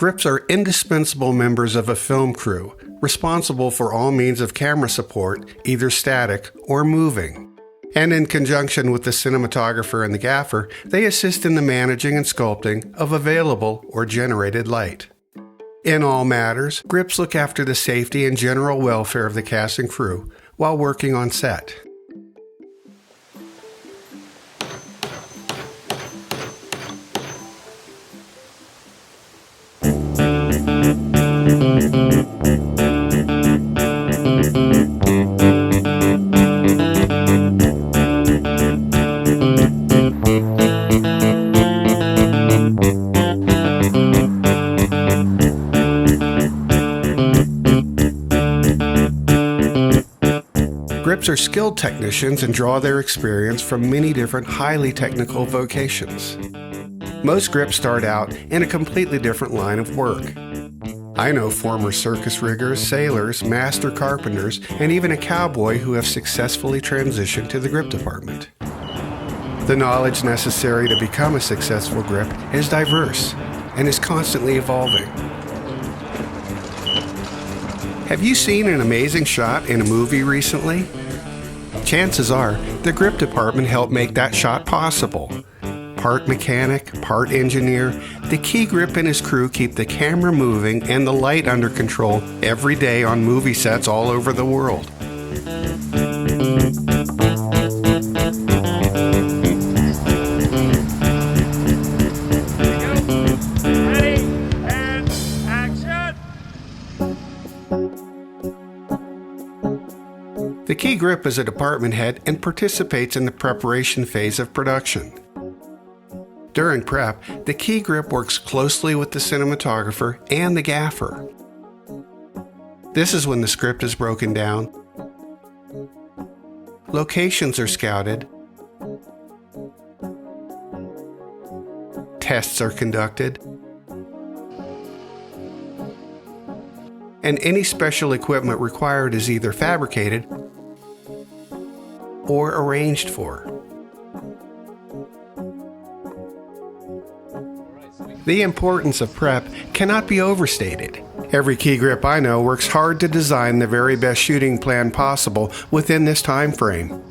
Grips are indispensable members of a film crew, responsible for all means of camera support, either static or moving. And in conjunction with the cinematographer and the gaffer, they assist in the managing and sculpting of available or generated light. In all matters, Grips look after the safety and general welfare of the cast and crew while working on set. Grips are skilled technicians and draw their experience from many different highly technical vocations. Most grips start out in a completely different line of work. I know former circus riggers, sailors, master carpenters, and even a cowboy who have successfully transitioned to the grip department. The knowledge necessary to become a successful grip is diverse and is constantly evolving. Have you seen an amazing shot in a movie recently? Chances are the grip department helped make that shot possible. Part mechanic, part engineer, the key grip and his crew keep the camera moving and the light under control every day on movie sets all over the world. Ready, and action! The key grip is a department head and participates in the preparation phase of production. During prep, the key grip works closely with the cinematographer and the gaffer. This is when the script is broken down, locations are scouted, tests are conducted, and any special equipment required is either fabricated or arranged for. The importance of prep cannot be overstated. Every key grip I know works hard to design the very best shooting plan possible within this time frame.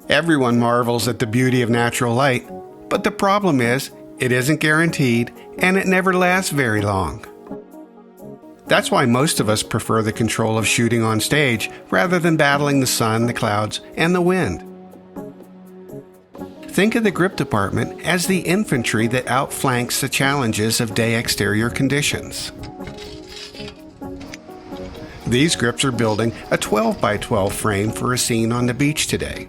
Everyone marvels at the beauty of natural light, but the problem is, it isn't guaranteed and it never lasts very long. That's why most of us prefer the control of shooting on stage rather than battling the sun, the clouds, and the wind. Think of the grip department as the infantry that outflanks the challenges of day exterior conditions. These grips are building a 12 by 12 frame for a scene on the beach today.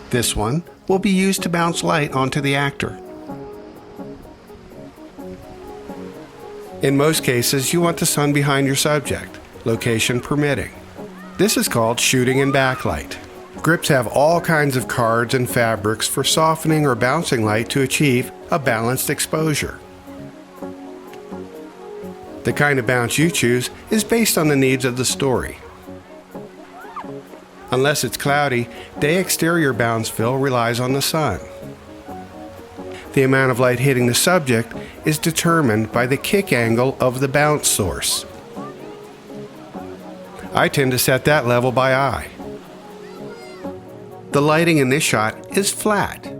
This one will be used to bounce light onto the actor. In most cases, you want the sun behind your subject, location permitting. This is called shooting in backlight. Grips have all kinds of cards and fabrics for softening or bouncing light to achieve a balanced exposure. The kind of bounce you choose is based on the needs of the story. Unless it's cloudy, day exterior bounce fill relies on the sun. The amount of light hitting the subject is determined by the kick angle of the bounce source. I tend to set that level by eye. The lighting in this shot is flat.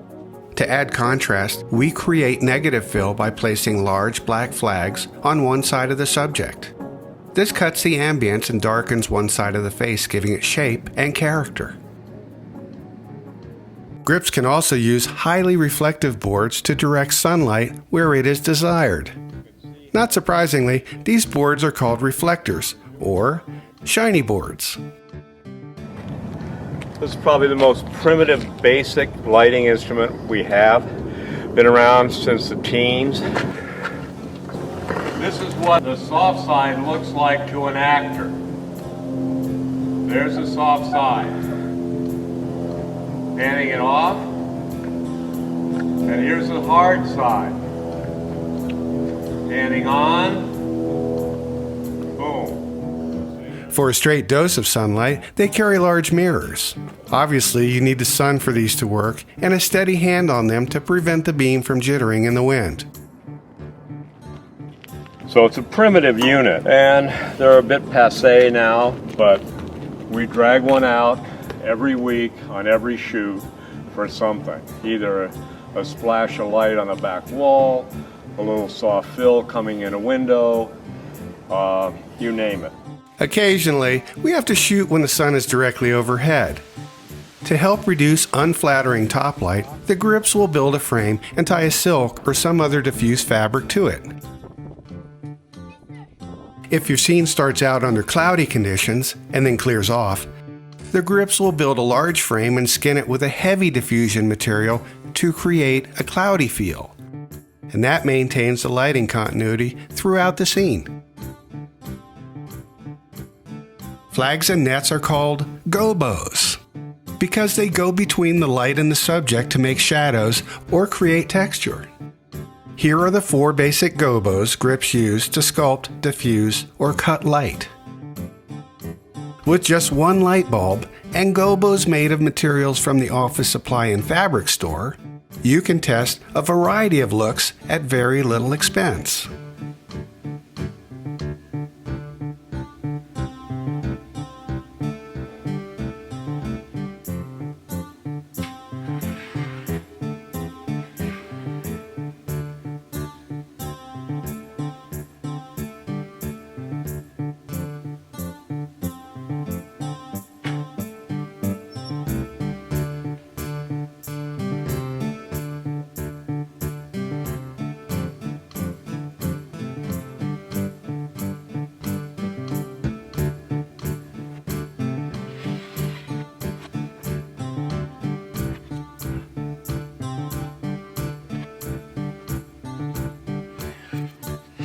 To add contrast, we create negative fill by placing large black flags on one side of the subject. This cuts the ambience and darkens one side of the face, giving it shape and character. Grips can also use highly reflective boards to direct sunlight where it is desired. Not surprisingly, these boards are called reflectors, or shiny boards. This is probably the most primitive, basic lighting instrument we have. Been around since the teens. This is what the soft side looks like to an actor. There's the soft side. Handing it off. And here's the hard side. Handing on. Boom. For a straight dose of sunlight, they carry large mirrors. Obviously, you need the sun for these to work and a steady hand on them to prevent the beam from jittering in the wind. So it's a primitive unit, and they're a bit passé now, but we drag one out every week on every shoot for something. Either a splash of light on a back wall, a little soft fill coming in a window, you name it. Occasionally, we have to shoot when the sun is directly overhead. To help reduce unflattering top light, the grips will build a frame and tie a silk or some other diffuse fabric to it. If your scene starts out under cloudy conditions and then clears off, the grips will build a large frame and skin it with a heavy diffusion material to create a cloudy feel. And that maintains the lighting continuity throughout the scene. Flags and nets are called gobos because they go between the light and the subject to make shadows or create texture. Here are the 4 basic gobos grips use to sculpt, diffuse, or cut light. With just one light bulb and gobos made of materials from the office supply and fabric store, you can test a variety of looks at very little expense.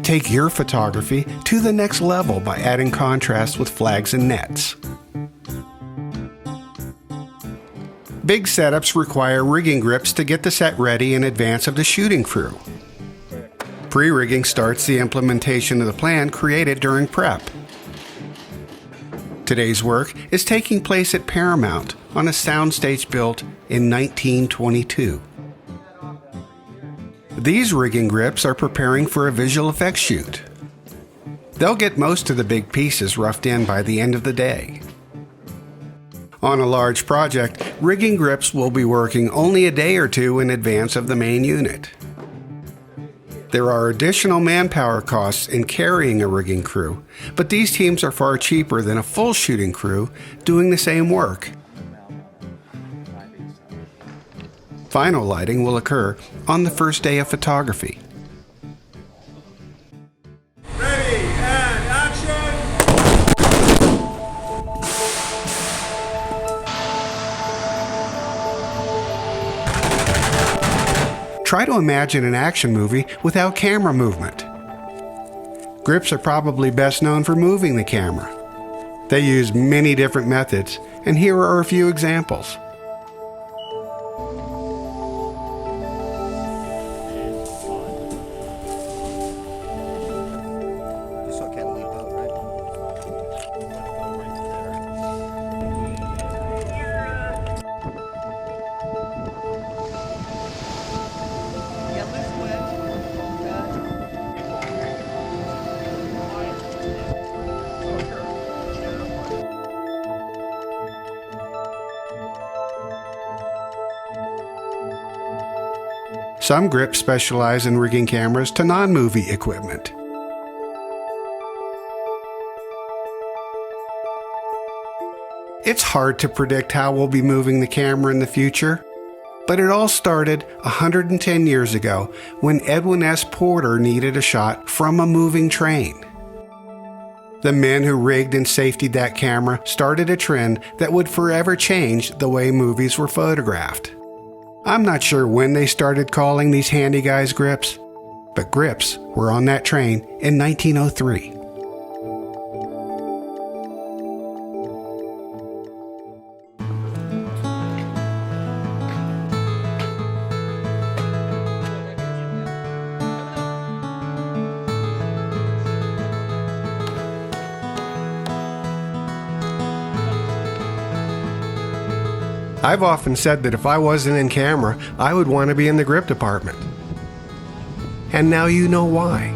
Take your photography to the next level by adding contrast with flags and nets. Big setups require rigging grips to get the set ready in advance of the shooting crew. Pre-rigging starts the implementation of the plan created during prep. Today's work is taking place at Paramount on a soundstage built in 1922. These rigging grips are preparing for a visual effects shoot. They'll get most of the big pieces roughed in by the end of the day. On a large project, rigging grips will be working only a day or two in advance of the main unit. There are additional manpower costs in carrying a rigging crew, but these teams are far cheaper than a full shooting crew doing the same work. Final lighting will occur on the first day of photography. Ready and action! Try to imagine an action movie without camera movement. Grips are probably best known for moving the camera. They use many different methods, and here are a few examples. Some grips specialize in rigging cameras to non-movie equipment. It's hard to predict how we'll be moving the camera in the future, but it all started 110 years ago when Edwin S. Porter needed a shot from a moving train. The men who rigged and safetied that camera started a trend that would forever change the way movies were photographed. I'm not sure when they started calling these handy guys grips, but grips were on that train in 1903. I've often said that if I wasn't in camera, I would want to be in the grip department. And now you know why.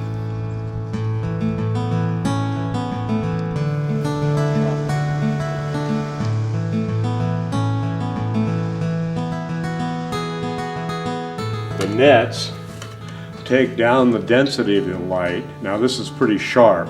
The nets take down the density of the light. Now this is pretty sharp.